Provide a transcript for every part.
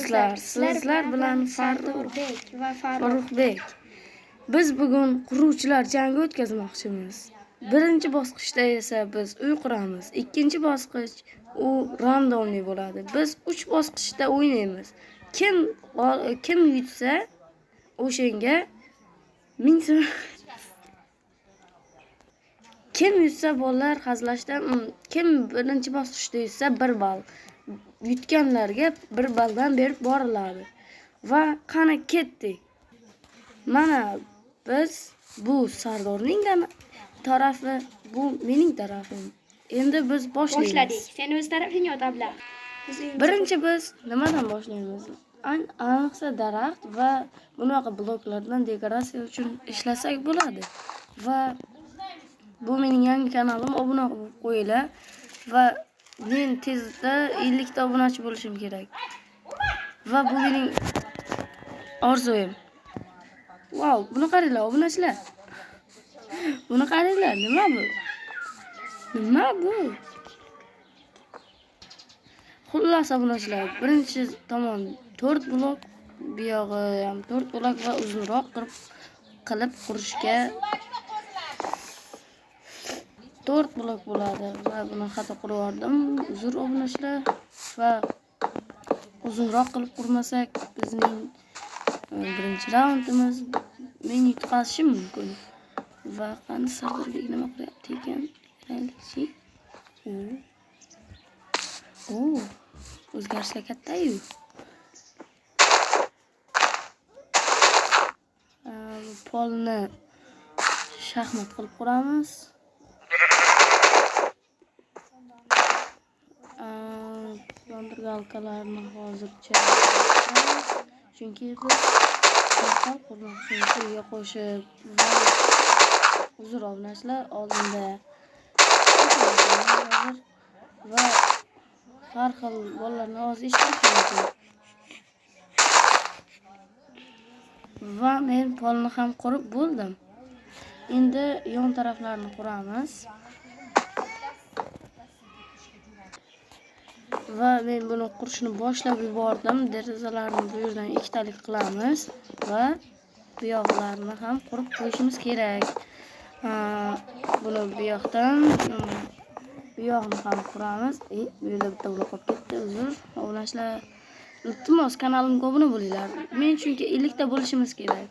do'stlar, sizlar bilan Sardorbek va Farruxbek. Biz bugun quruvchilar jangi o'tkazmoqchimiz. Birinchi bosqichda esa biz uy quramiz. Ikkinchi bosqich u randomli bo'ladi. Biz 3 bosqichda o'ynaymiz. Kim yutsa o'shanga 1000 so'm. Kim yutsa bolalar hazlashdan, kim birinchi bosqichda yutsa 1 ball. Yutganlarga 1 balldan berib boriladi. Va qani ketdik. Mana biz bu Sardorning tarafi, bu mening tarafim. Endi biz boshladik. Sen o'z tarafingni otabla. Birinchi biz nimadan boshlaymiz? Ayniqsa daraxt va bunaqa bloklardan dekoratsiya uchun ishlasak bo'ladi. Va bu mening yangi kanalim, obuna bo'lib qo'yinglar va men tezda 50 ta obunachi bo'lishim kerak. Va bu mening orzuyim. Wow, buni qaranglar, obunachilar. Buni qaranglar, nima bu? Nima bu? Xullas obunachilar, birinchi tomon 4 blok, bu yog'i ham 4 blok va uzunroq qilib qurishga 4 blok bo'ladi va buni xato qilib yubordim. Uzr obunachilar va uzunroq qilib qurmasak bizning birinchi raundimiz men yutqazishim mumkin. Va qani Sardorbek nima qilyapti ekan? Qarangchi. O'zgarishlar katta-yu. Polni shaxmat qilib quramiz. Yondirgalkalarni hozircha chunki biz portal qurmoqchimiz qo'shib va uzr obunachilar oldinda va har xil bolalarning ovozi eshitilishi mumkin. Va men polni ham qurib bo'ldim. Endi yon taraflarini quramiz. Va men buni qurishni boshlab yubordim. Derazalarni bu yerdan ikkitalik qilamiz va bu yoqlarni ham qurib qo'yishimiz kerak. Buni bu yoqdan bu yoqni ham quramiz. Bu yerda bitta blok qolib ketdi. Uzr, obunachilar. Iltimos kanalimga obuna bo'linglar. Men chunki 50 ta bo'lishimiz kerak.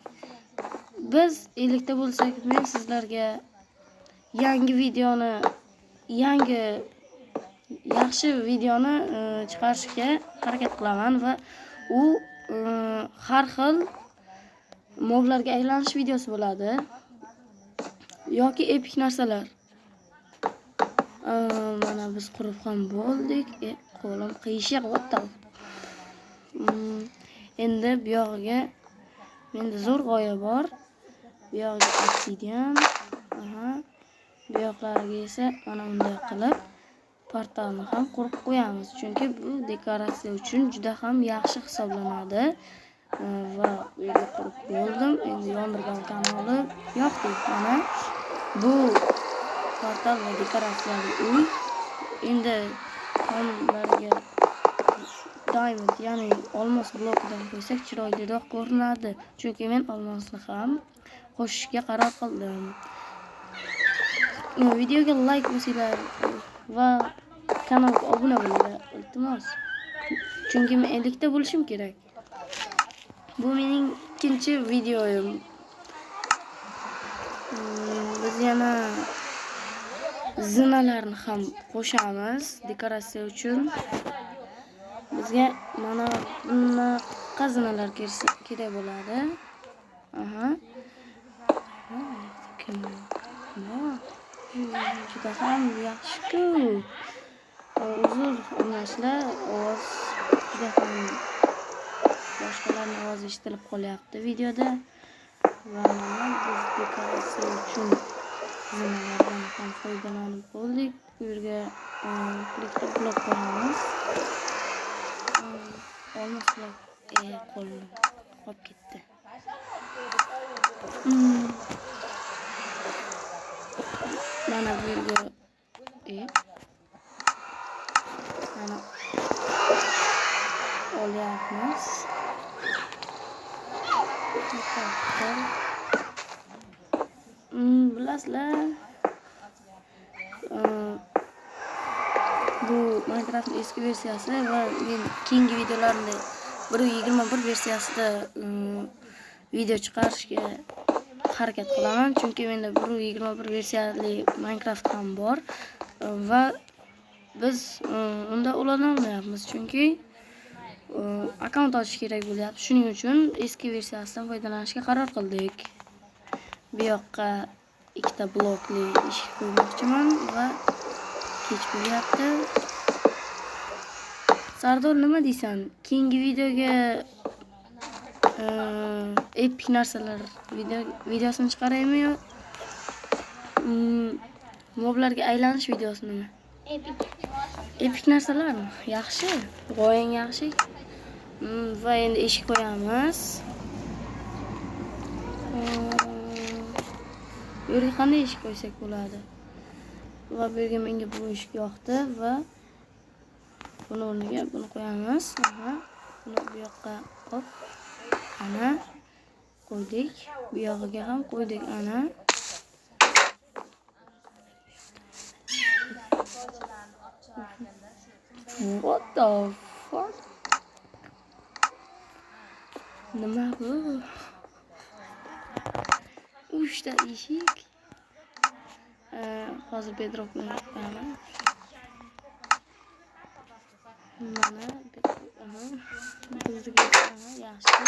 Biz 50 ta bo'lsak, men sizlarga yangi yaxshi videoni chiqarishga harakat qilaman va u har xil moblarga aylanish videosi bo'ladi yoki epik narsalar. Mana biz qurib ham bo'ldik. Qo'lim qiyshiq. Endi bu yog'iga menda zo'r g'oya bor. Bu yog'iga obsidian, bu yoqlariga esa mana bunday qilib portalni ham qurib qo'yamiz. Chunki bu dekoratsiya uchun juda ham yaxshi hisoblanadi. Va bu yerga qurib bo'ldim. Endi yondirgalkani olib yoqdik. Mana bu portal va dekoratsiyali uy. Endi tomlariga diamond, ya'ni olmos blokidan qo'ysak chiroyliroq ko'rinadi. Chunki men olmosni ham qo'shishga qaror qildim. Videoga like bosinglar va kanalga obuna bo'linglar, iltimos. Chunki men 50 ta bo'lishim kerak. Bu mening ikkinchi videoyim. Biz yana zinalarni ham qo'shamiz dekoratsiya uchun. Bizga mana bunaqa zinalar kerak bo'ladi. Juda ham yaxshi-ku. Uzr obunachilar, ovoz juda ham boshqalarning ovozi eshitilib qolyapti videoda. Va mana biz dekoratsiya uchun zinalardan ham foydalanib bo'ldik. Bu yerga elektr blok qo'yamiz. Olmos blok qo'lim qolib ketdi. Mana bu yerga mana qilyapmiz. Bilasizlar, bu Minecraftning eski versiyasi va men keyingi videolarimda 1.21 versiyasida video chiqarishga harakat qilaman, chunki menda 1.21 versiyali Minecraft ham bor va biz unda ulanolmayapmiz, chunki akkaunt ochish kerak bo'lyapti. Shuning uchun eski versiyasidan foydalanishga qaror qildik. Bu yoqqa ikkita blokli eshik qo'ymoqchiman va kech bo'lyapti. Sardor, nima deysan? Keyingi videoga epik narsalar videosini chiqaraymi yo moblarga aylanish videosini? Epik narsalarmi? Yaxshi, g'oyang yaxshi. Va endi eshik qo'yamiz. Bu yerga qanday eshik qo'ysak bo'ladi? Va bu yerga menga bu eshik yoqdi va buni o'rniga buni qo'yamiz. Buni bu yoqqa hop, ana qo'ydik. Bu yog'iga ham qo'ydik, ana. What the fuck? Nima bu? 3 ta eshik. Hozir bedrockni qo'yaman. Mana bizga yaxshi.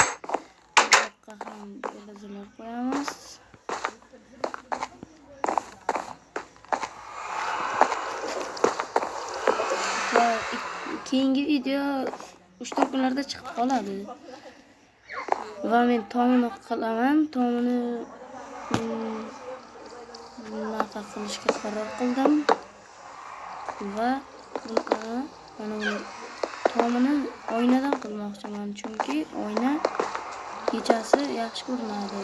Bu yoqqa ham derazalar qo'yamiz. Va keyingi video 3-4 kunlarda chiqib qoladi. Va men tomini qilaman, tomini bunaqa qilishga qaror qildim. Va buni tomini oynadan qilmoqchiman, chunki oyna kechasi yaxshi ko'rinadi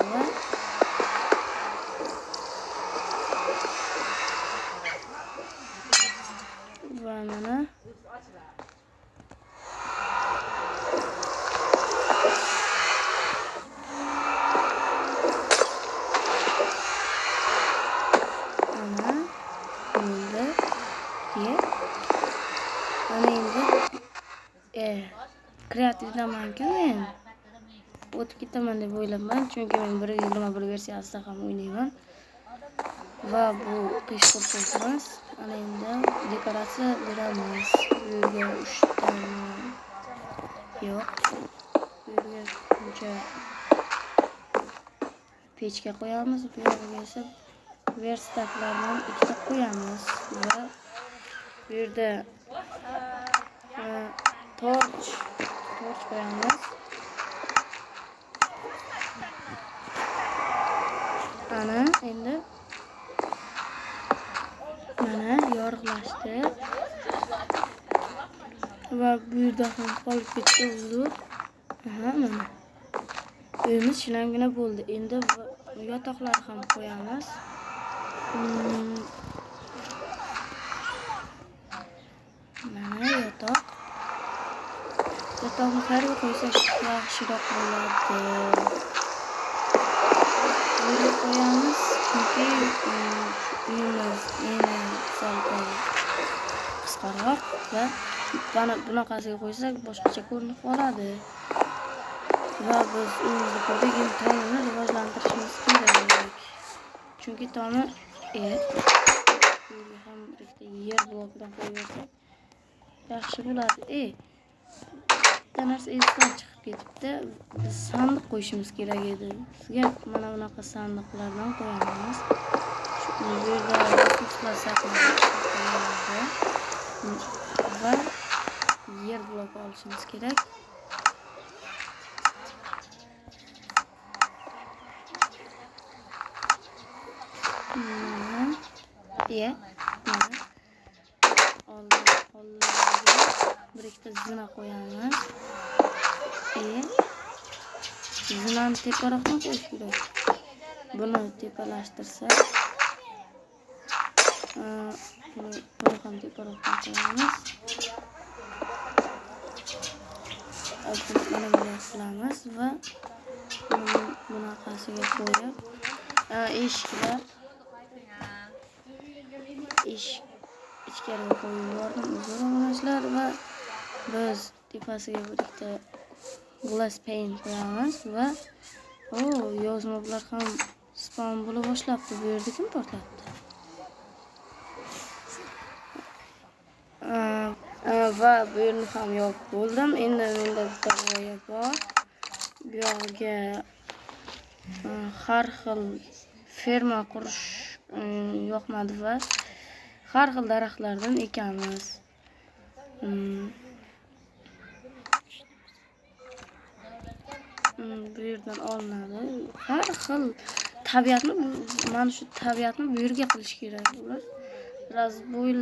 va mana kreativdaman-ku men. O'tib ketaman deb o'ylabman, chunki men 1.21 versiyasida ham o'ynayman. Va bu qish qo'rquvimiz. Ana endi dekoratsiya beramiz. Bu yerga 3 ta yo'q. Bu yerga buncha pechka qo'yamiz. Bu yerga esa verstaklardan 2 ta qo'yamiz va bu yerda torch qo'yamiz. Ana endi mana yorug'lashdi va bu yerda ham qolib ketdi huzur. Mana uyimiz shinamgina bo'ldi. Endi yotoqlar ham qo'yamiz. Mana yotoqni qayerga qo'ysak yaxshiroq bo'ladi. Burga qo'yamiz, chunki uyimiz salqin qisqaroq va bunaqasiga qo'ysak boshqacha ko'rinib qoladi. Va biz uyimizni ko'rdik, endi tomini rivojlantirishimiz kerak. Chunki tomi burga ham ikkita yer blokidan qo'yib yaxshi bo'ladi. Bitta narsa esdan chiqib ketibdi. Biz sandiq qo'yishimiz kerak edi. Sizga mana bunaqa sandiqlardan qo'yamiz. Bu yerda resurslar saqlanadi va yer bloki olishimiz kerak. Mana bir ikkita zina qo'yamiz. Zinani teparoqdan qo'yish kerak. Buni tepalashtirsak, buni ham teparoqdan qo'yamiz. mana bunday qilamiz va bunaqasiga qo'yib eshiklar ichkariga qo'yib yubordim uzr obunachilar va biz tepasiga bitta glass pane qo'yamiz va yozmalar ham spawn bo'la boshlabdi. Bu yerda kim portlabdi? Va bu yerni ham yopib bo'ldim. Endi menda bitta g'oya bor. Bu yerga har xil ferma qurish yoqmadi va har xil daraxtlardan ekamiz. Bu yerdan olinadi. Har xil tabiatni, mana shu tabiatni bu yerga qilish kerak. Ular biraz bu yil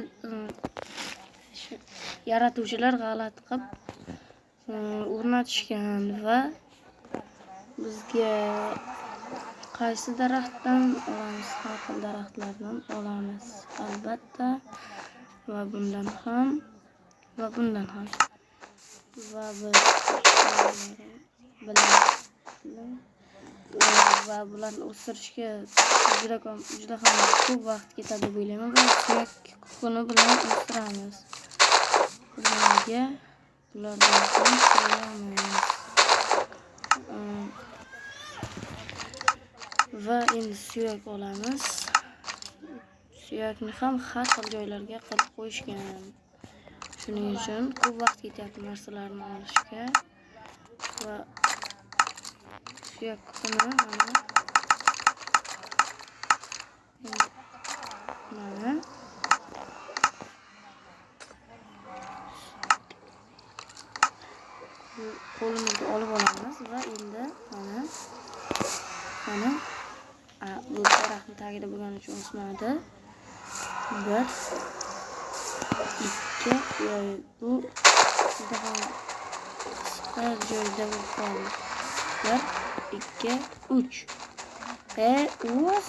yaratuvchilar g'alati qilib o'rnatishgan va bizga qaysi daraxtdan olamiz? Har xil daraxtlardan olamiz albatta va bundan ham va bundan ham va biz va bularni o'stirishga juda ham ko'p vaqt ketadi deb o'ylayman va suyak kukuni bilan o'stiramiz. Bularga bulardan qo'yamiz. Va endi suyak olamiz. Suyakni ham har xil joylarga qilib qo'yishgan. Shuning uchun ko'p vaqt ketyapti narsalarni olishga. Va suyak kukuni mana qo'limizga olib olamiz va endi mana bu daraxtni tagida bo'lgani uchun o'smadi. 1 2 bu juda ham qisqa joyda bo'lib qoldi. 1 2 3 o'z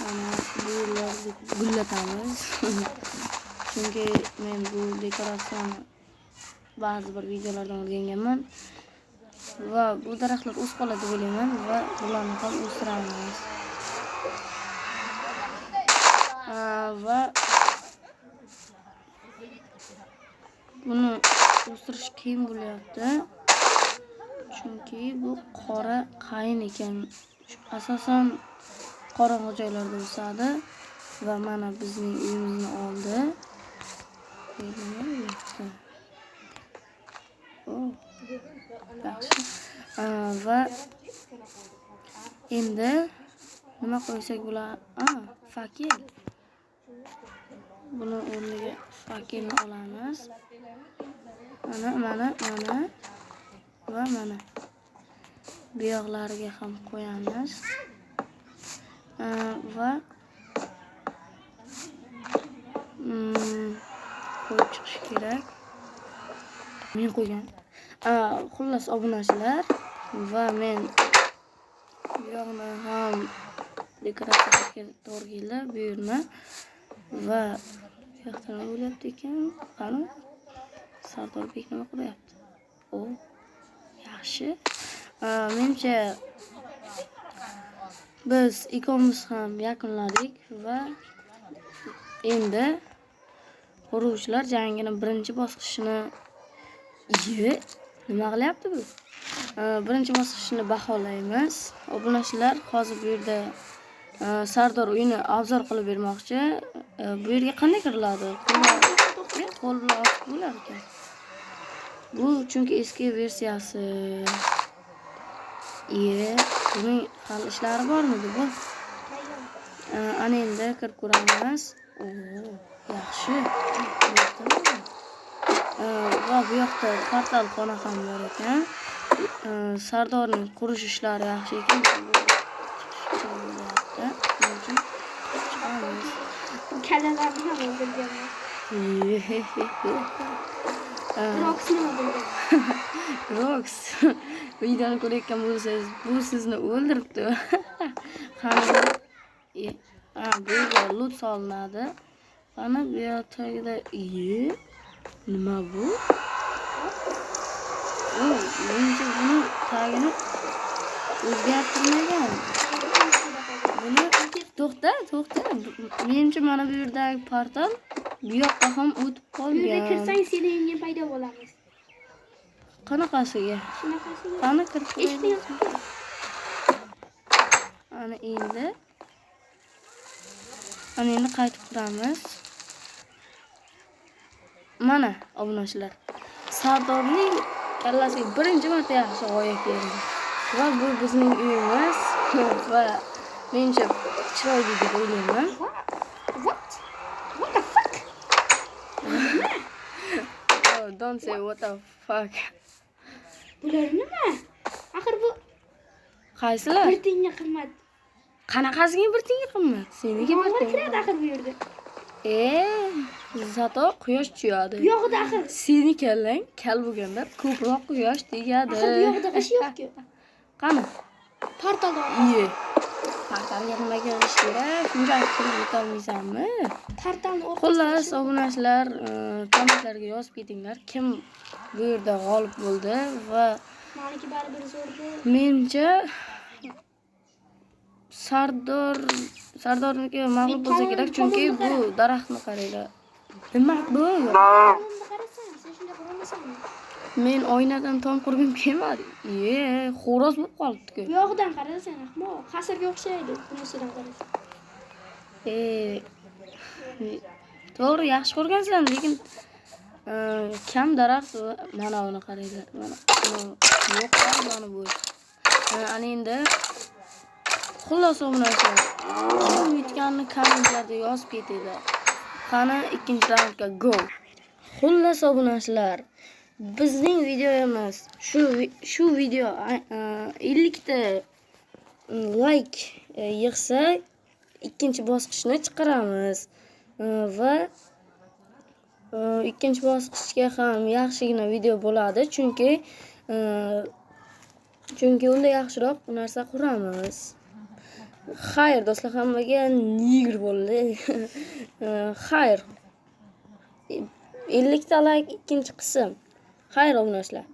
mana bu yerlarni gullatamiz. Chunki men bu dekoratsiyani ba'zi bir videolardan o'rganganman va bu daraxtlar o'sib qoladi deb o'ylayman va bularni ham o'stiramiz. Va buni o'stirish qiyin bo'lyapti. Chunki bu qora qayin ekan. Asosan qorong'i joylarda o'sadi va mana bizning uyimizni oldi. Yaxshi. Va endi nima qo'ysak bo'ladi? Fakir. Buni o'rniga fakirni olamiz. Mana va mana. Bu yoqlariga ham qo'yamiz. Va qo'yib chiqish kerak. Men qo'ygan. Xullas obunachilar va men bu yoqni ham dekoratsiyaga to'g'ri keldi bu yerni va bu yoqda nima bo'lyapti ekan? Qani Sardorbek nima qilyapti? Yaxshi. Menimcha biz ikkovimiz ham yakunladik va endi quruvchilar jangining birinchi bosqichini nima qilyapti bu? Birinchi bosqichni baholaymiz. Obunachilar hozir bu yerda Sardor uyini obzor qilib bermoqchi. Bu yerga qanday kiriladi? Qo'l bilan ochib bo'lar ekan. Bu chunki eski versiyasi. Buning hali ishlari bormidi bu? Ana endi kirib ko'ramiz. Yaxshi. Va bu yoqda portal xona ham bor ekan. Sardorning qurish ishlari yaxshi ekan. Kallalarni ham o'ldirganman. Roxni o'ldirgan. Rox. Videoni ko'rayotgan bo'lsangiz, bu sizni o'ldiribdi. Qani? Bu yerga loot solinadi. Qani bu yoqda nima bu? o'zgartirmagan. Buni to'xta. Menimcha mana bu yerdagi portal bu yoqqa ham o'tib Bu yerga qolgan. kirsang seni yengen paydo bo'lamiz. Qanaqasiga? Shunaqasiga. Qani kirib Eshikni yopib qo'y. Ana endi qaytib quramiz. Mana obunachilar. Sardorning kallasiga birinchi marta yaxshi g'oya keldi. Va bu bizning uyimiz va menimcha chiroyli deb o'ylayman. What? What the fuck? Oh, don't say what the fuck. Bular nima? Axir bu Qaysilar? bir tiyinga qimmat. Qanaqasiga bir tiyinga qimmat? Seniki bir Yomg'ir tiyinga. kiradi axir bu yerga. Zato quyosh tuyadi. Bu yog'ida axir. Seni kallang kal bo'lganda ko'proq quyosh tegadi. Axir bu yog'ida g'ish yo'q-ku. Qani? Portalda. Iye. Portalga nima qilish kerak? Shunchalik kirib o'tolmaysanmi? Portalni Xullas, obunachilar, kommentlarga yozib ketinglar. Kim bu yerda g'olib bo'ldi va Meniki baribir zo'r bu. menimcha Sardorniki mag'lub bo'lsa kerak, chunki bu daraxtni qaranglar. Nima bu? Tomonni qarasang, sen shunday qilolmaysanmi? Men oynadan tom qurgim kelmadi. Xo'roz bo'lib qolibdi-ku. Bu yog'idan qarasang, ahmoq, qasrga o'xshaydi bunisidan qarasang. To'g'ri, yaxshi ko'rgansan, lekin kam daraxt mana uni qaranglar. Mana yo'q mana bu. Ana endi xullas obunachilar, kim yutganini kommentlarda yozib ketinglar. Qani ikkinchi raundga go. Xullas obunachilar, bizning videomiz shu video 50 ta like yig'sa ikkinchi bosqichni chiqaramiz va ikkinchi bosqichga ham yaxshigina video bo'ladi, chunki unda yaxshiroq narsa quramiz. Xayr do'stlar, hammaga nigr bo'ldi. Xayr. 50 ta like ikkinchi qism. Xayr obunachilar.